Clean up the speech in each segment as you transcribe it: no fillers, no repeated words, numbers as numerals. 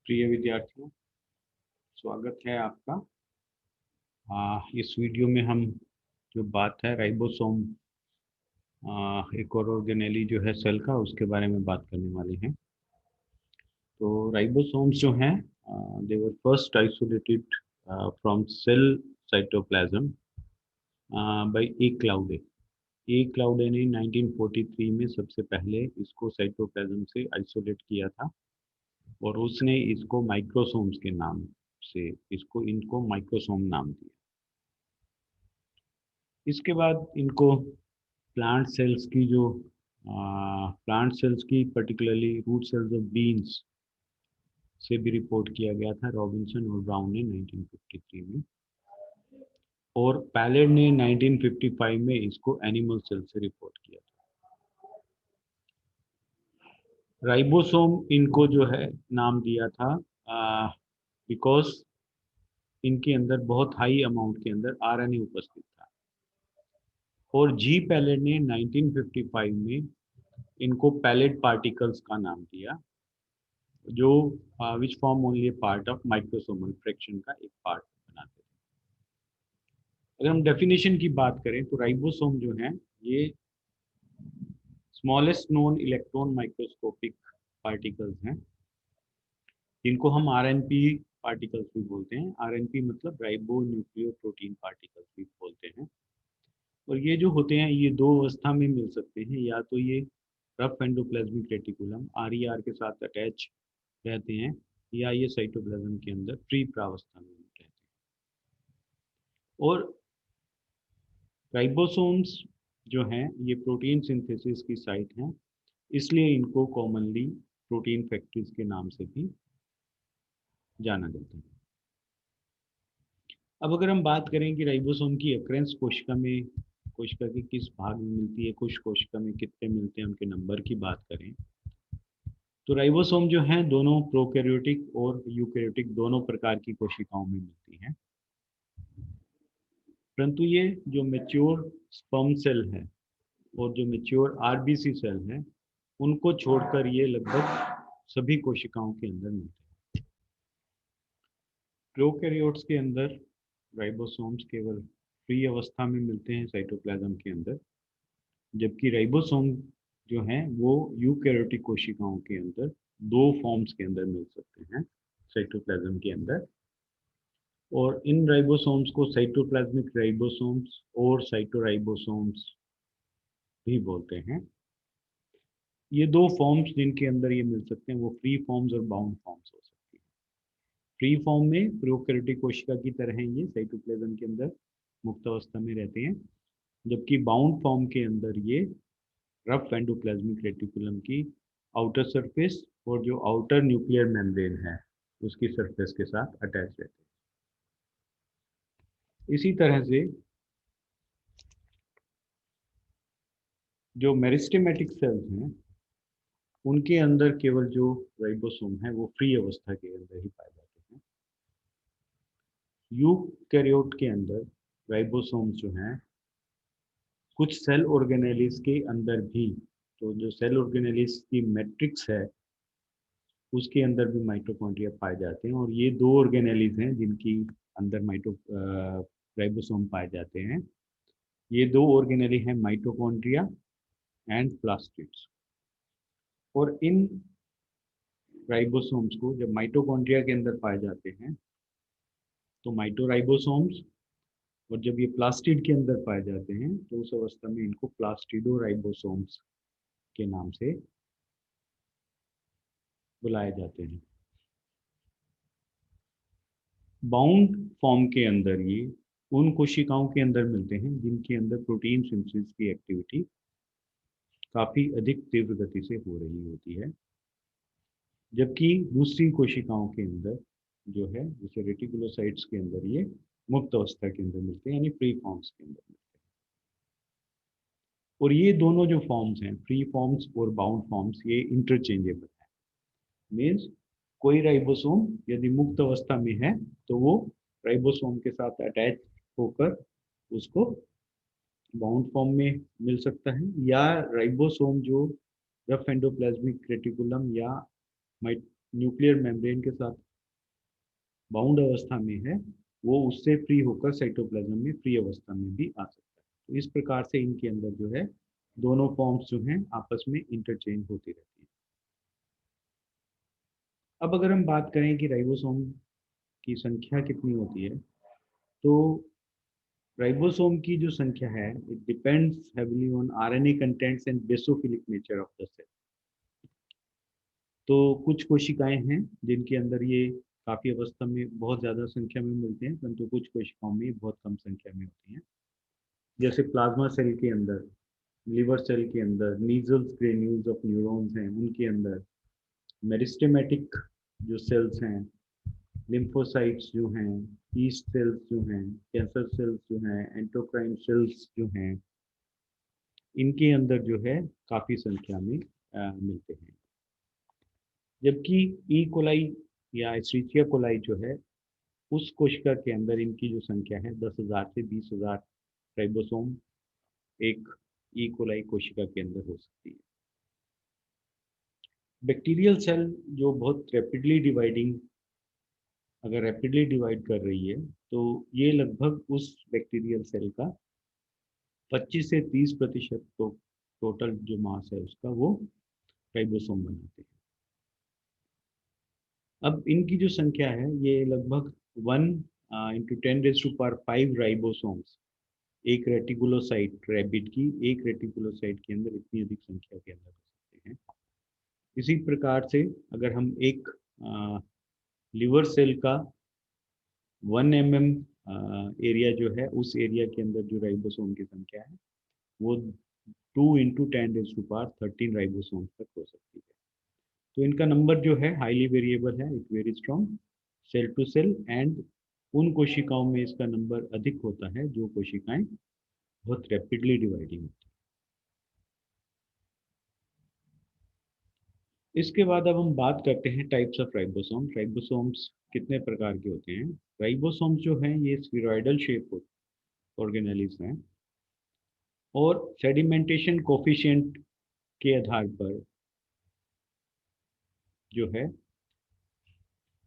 प्रिय विद्यार्थियों, स्वागत है आपका। इस वीडियो में हम जो बात है राइबोसोम एक और ऑर्गेनेली जो है सेल का, उसके बारे में बात करने वाले हैं। तो राइबोसोम्स जो हैं they were first isolated from cell cytoplasm by A Claude. A Claude ने 1943 में सबसे पहले इसको साइटोप्लाज्म से आइसोलेट किया था और उसने इसको माइक्रोसोम्स के नाम से इनको माइक्रोसोम नाम दिया। इसके बाद इनको प्लांट सेल्स की particularly root cells of beans से भी रिपोर्ट किया गया था रॉबिन्सन और ब्राउन ने 1953 में, और पैलेड ने 1955 में इसको एनिमल सेल से रिपोर्ट किया था। राइबोसोम इनको जो है नाम दिया था बिकॉज इनके अंदर बहुत हाई अमाउंट के अंदर आरएनए उपस्थित था, और जी पैलेड ने 1955 में इनको पैलेट पार्टिकल्स का नाम दिया, जो which form only part of microsomal fraction का एक पार्ट बनाते थे। अगर हम डेफिनेशन की बात करें तो राइबोसोम जो है ये smallest known electron microscopic particles हैं, जिनको हम आरएनपी पार्टिकल्स भी बोलते हैं। आरएनपी मतलब राइबो न्यूक्लियो प्रोटीन पार्टिकल्स भी बोलते हैं। और ये जो होते हैं ये दो अवस्था में मिल सकते हैं, या तो ये रफ एंडोप्लाज्मिक रेटिकुलम आरईआर के साथ अटैच रहते हैं, या ये साइटोप्लाज्म के अंदर फ्री प्रावस्था में रहते हैं। और राइबोसोम्स जो हैं ये प्रोटीन सिंथेसिस की साइट हैं, इसलिए इनको कॉमनली प्रोटीन फैक्ट्रीज के नाम से भी जाना जाता है। अब अगर हम बात करें कि राइबोसोम की अक्रेंस कोशिका के किस भाग में मिलती है, कुछ कोशिका में कितने मिलते हैं, उनके नंबर की बात करें तो राइबोसोम जो हैं दोनों प्रोकैरियोटिक और यूकैरियोटिक दोनों प्रकार की कोशिकाओं में मिलती हैं। परंतु ये जो मैच्योर स्पर्म सेल है और जो मैच्योर आरबीसी सेल है, उनको छोड़कर ये लगभग सभी कोशिकाओं के अंदर मिलते हैं। प्रोकैरियोट्स के अंदर राइबोसोम्स केवल फ्री अवस्था में मिलते हैं साइटोप्लाज्म के अंदर, जबकि राइबोसोम जो हैं वो यूकैरियोटिक कोशिकाओं के अंदर दो फॉर्म्स के अंदर मिल सकते हैं साइटोप्लाज्म के अंदर। और इन राइबोसोम्स को साइटोप्लाज्मिक राइबोसोम्स और साइटोराइबोसोम्स भी बोलते हैं। ये दो फॉर्म्स जिनके अंदर ये मिल सकते हैं वो फ्री फॉर्म्स और बाउंड फॉर्म्स हो सकती है। फ्री फॉर्म में प्रोकैरियोटिक कोशिका की तरह ये साइटोप्लाज्म के अंदर मुक्त अवस्था में रहते हैं, जबकि बाउंड फॉर्म के अंदर ये रफ एंडोप्लाज्मिक रेटिकुलम की आउटर सरफेस और जो आउटर न्यूक्लियर मेम्ब्रेन है उसकी सरफेस के साथ अटैच रहते हैं। इसी तरह से जो मेरिस्टेमेटिक सेल्स हैं उनके अंदर केवल जो राइबोसोम है वो फ्री अवस्था के अंदर ही पाए जाते हैं। यूकैरियोट के अंदर राइबोसोम जो हैं कुछ सेल ऑर्गेनेलिस के अंदर भी, तो जो सेल ऑर्गेनेलिस की मैट्रिक्स है उसके अंदर भी माइटोकॉन्ड्रिया पाए जाते हैं, और ये दो ऑर्गेनेलिस हैं जिनकी अंदर राइबोसोम पाए जाते हैं। ये दो ऑर्गेनेली हैं माइटोकॉन्ड्रिया एंड प्लास्टिड्स। और इन राइबोसोम्स को जब माइटोकॉन्ड्रिया के अंदर पाए जाते हैं तो माइटोराइबोसोम्स, और जब ये प्लास्टिड के अंदर पाए जाते हैं तो उस अवस्था में इनको प्लास्टिडोराइबोसोम्स के नाम से बुलाए जाते हैं। बाउंड फॉर्म के अंदर ये उन कोशिकाओं के अंदर मिलते हैं जिनके अंदर प्रोटीन सिंथेसिस की एक्टिविटी काफी अधिक तीव्र गति से हो रही होती है, जबकि दूसरी कोशिकाओं के अंदर जो है जैसे रेटिकुलोसाइट्स के अंदर ये मुक्त अवस्था के अंदर मिलते हैं, यानी फ्री फॉर्म्स के अंदर मिलते हैं। और ये दोनों जो फॉर्म्स हैं फ्री फॉर्म्स और बाउंड फॉर्म्स ये इंटरचेंजेबल है। मीन्स कोई राइबोसोम यदि मुक्त अवस्था में है तो वो राइबोसोम के साथ अटैच होकर उसको बाउंड फॉर्म में मिल सकता है, या राइबोसोम जो रफ एंडोप्लाज्मिक रेटिकुलम या न्यूक्लियर मेम्ब्रेन के साथ बाउंड अवस्था में है, वो उससे फ्री होकर साइटोप्लाज्म में फ्री अवस्था में भी आ सकता है। तो इस प्रकार से इनके अंदर जो है दोनों फॉर्म्स जो हैं आपस में इंटरचेंज होती रहती है। अब अगर हम बात करें कि राइबोसोम की संख्या कितनी होती है, तो राइबोसोम की जो संख्या है it depends heavily on RNA contents and basophilic nature of the cell. तो कुछ कोशिकाएं हैं जिनके अंदर ये काफी अवस्था में बहुत ज्यादा संख्या में मिलते हैं, परंतु कुछ कोशिकाओं में बहुत कम संख्या में होती हैं। जैसे प्लाज्मा सेल के अंदर, लिवर सेल के अंदर नीजल्स ग्रेन्यूल्स ऑफ न्यूरॉन्स हैं, उनके अंदर मेरिस्टेमेटिक जो सेल्स हैं, लिम्फोसाइट्स जो हैं, ईस्ट सेल्स जो हैं, कैंसर सेल्स जो हैं, एंडोक्राइन सेल्स जो हैं, इनके अंदर जो है काफी संख्या में मिलते हैं। जबकि ई कोलाई या एस्चरिचिया कोलाई जो है, उस कोशिका के अंदर इनकी जो संख्या है 10,000 से 20,000 राइबोसोम एक ई कोलाई कोशिका के अंदर हो सकती है। बैक्टीरियल सेल जो बहुत रैपिडली डिवाइडिंग, अगर रैपिडली डिवाइड कर रही है, तो ये लगभग उस बैक्टीरियल सेल का 25 से 30% तो टोटल जो मास है उसका वो राइबोसोम बनाते हैं। अब इनकी जो संख्या है ये लगभग 1 × 10⁵ राइबोसोम्स एक रेटिकुलोसाइट रैबिट की एक रेटिकुलोसाइट के अंदर इतनी अधिक संख्या के अंदर हो सकते हैं। इसी प्रकार से अगर हम एक लिवर सेल का 1 mm एरिया जो है, उस एरिया के अंदर जो राइबोसोम की संख्या है वो 2 × 10⁻13 राइबोसोम तक हो सकती है। तो इनका नंबर जो है हाईली वेरिएबल है, it varies from cell to cell, and उन कोशिकाओं में इसका नंबर अधिक होता है जो कोशिकाएं बहुत रैपिडली डिवाइडिंग होती है। इसके बाद अब हम बात करते हैं टाइप्स ऑफ राइबोसोम। राइबोसोम्स कितने प्रकार के होते हैं? राइबोसोम्स जो हैं ये स्फीरॉइडल शेप ऑर्गेनेलिज हैं, और सेडिमेंटेशन कोफिशिएंट के आधार पर जो है,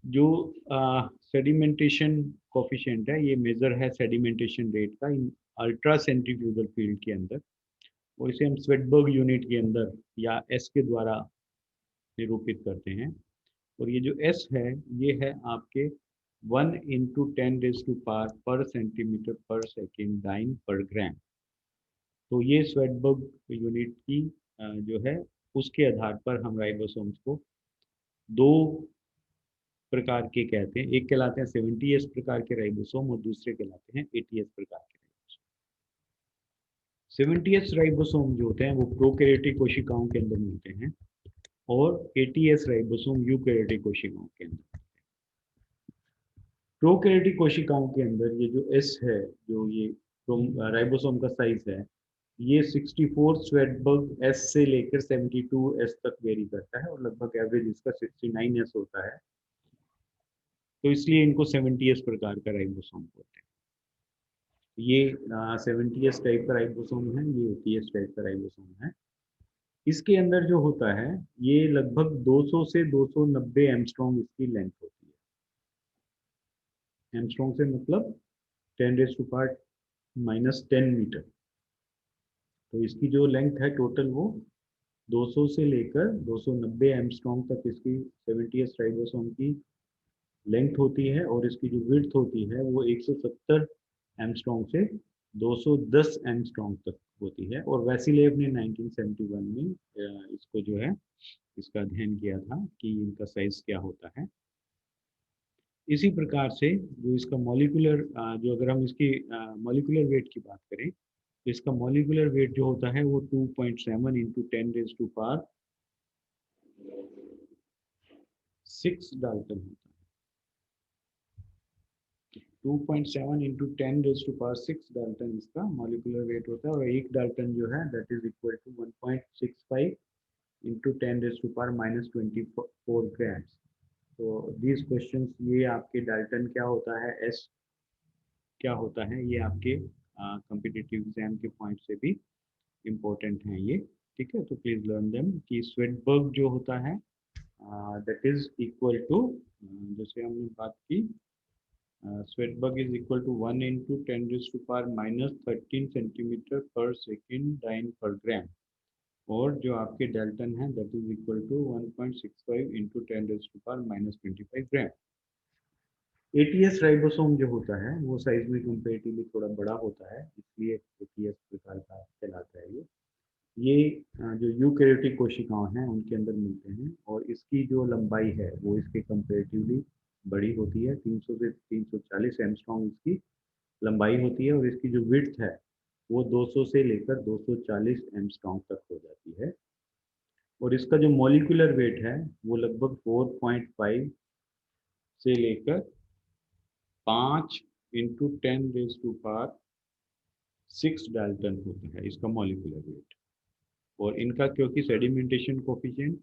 जो सेडिमेंटेशन कोफिशिएंट है ये मेजर है सेडिमेंटेशन रेट का इन अल्ट्रा सेंट्रीफ्यूगल फील्ड के अंदर, और इसे हम स्वेटबर्ग यूनिट के अंदर या एस के द्वारा निरूपित करते हैं। और ये जो एस है ये है आपके 1 × 10⁻⁴ पर centimetre per second dyne per ग्राम। तो ये स्वेटबर्ग यूनिट की जो है उसके आधार पर हम राइबोसोम्स को दो प्रकार के कहते हैं। एक कहलाते हैं 70s प्रकार के राइबोसोम और दूसरे कहलाते हैं 80s प्रकार के राइबोसोम। 70s राइबोसोम जो होते हैं वो प्रोकैरियोटिक कोशिकाओं के अंदर मिलते हैं, और 80s राइबोसोम यूकैरियोटिक कोशिकाओं के अंदर। प्रोकैरियोटिक कोशिकाओं के अंदर ये जो एस है, जो ये राइबोसोम का साइज है, ये 64 स्वेटबर्ग एस से लेकर 72 एस तक वेरी करता है, और लगभग एवरेज इसका 69 एस होता है। तो इसलिए इनको 70s प्रकार का राइबोसोम बोलते हैं। ये 70s टाइप का राइबोसोम है, ये 80s टाइप का राइबोसोम है। इसके अंदर जो होता है ये लगभग 200 से 290 एंगस्ट्रॉम इसकी लेंथ होती है। एंगस्ट्रॉम से मतलब 10⁻⁻10 मीटर। तो इसकी जो लेंथ है टोटल वो 200 से लेकर 290 एंगस्ट्रॉम तक इसकी 70s राइबोसोम की लेंथ होती है, और इसकी जो विड्थ होती है वो 170 एंगस्ट्रॉम से 210 एंगस्ट्रॉम तक होती है। और वैसिलेव ने 1971 में इसको जो है इसका अध्ययन किया था कि इनका साइज क्या होता है। इसी प्रकार से जो इसका मॉलिक्यूलर जो अगर हम इसकी मॉलिक्यूलर वेट की बात करें, तो इसका मॉलिक्यूलर वेट जो होता है वो 2.7 × 10⁻6 डाल्टन होता है। 2.7 × 10⁻6 डाल्टन इसका मॉलिक्यूलर वेट होता है, और एक डाल्टन जो है that is equal to 1.65 × 10⁻⁻24 grams. तो दीज क्वेश्चंस, ये आपके डाल्टन क्या होता है, एस क्या होता है, ये आपके कॉम्पिटिटिव एग्जाम के पॉइंट से भी इम्पोर्टेंट हैं ये। ठीक है, तो प्लीज लर्न देम कि स्वेटबर्ग जो होता है दैट इज इक्वल टू, जैसे हमने बात की, Svedberg is equal to 1 × 10⁻⁻13 centimetre per second dyne per gram, और जो आपके डेल्टन है that is equal to 1.65 × 10⁻⁻25 gram. Eighty S ribosome जो होता है वो साइज में कंपेरेटिवली थोड़ा बड़ा होता है, इसलिए एटीएस प्रकार का कहलाता है ये जो यूकैरियोटिक कोशिकाएं हैं उनके अंदर मिलते हैं, और इसकी जो लंबाई है वो इसके कंपेरेटिवली बड़ी होती है, 300 से 340 एंगस्ट्रॉम इसकी लंबाई होती है, और इसकी जो विड्थ है वो 200 से लेकर 240 एंगस्ट्रॉम तक हो जाती है, और इसका जो मॉलिक्यूलर वेट है वो लगभग 4.5 से लेकर 5 × 10⁻⁶ डाल्टन होता है इसका मॉलिक्यूलर वेट। और इनका क्योंकि सेडिमेंटेशन कोफिशिएंट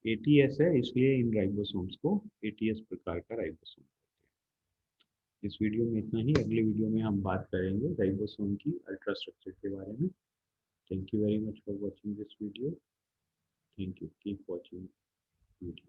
एटीएस है, इसलिए इन राइबोसोम्स को एटीएस प्रकार का राइबोसोम कहते हैं। इस वीडियो में इतना ही, अगले वीडियो में हम बात करेंगे राइबोसोम की अल्ट्रास्ट्रक्चर के बारे में। Thank you very much for watching this video. Thank you, keep watching video.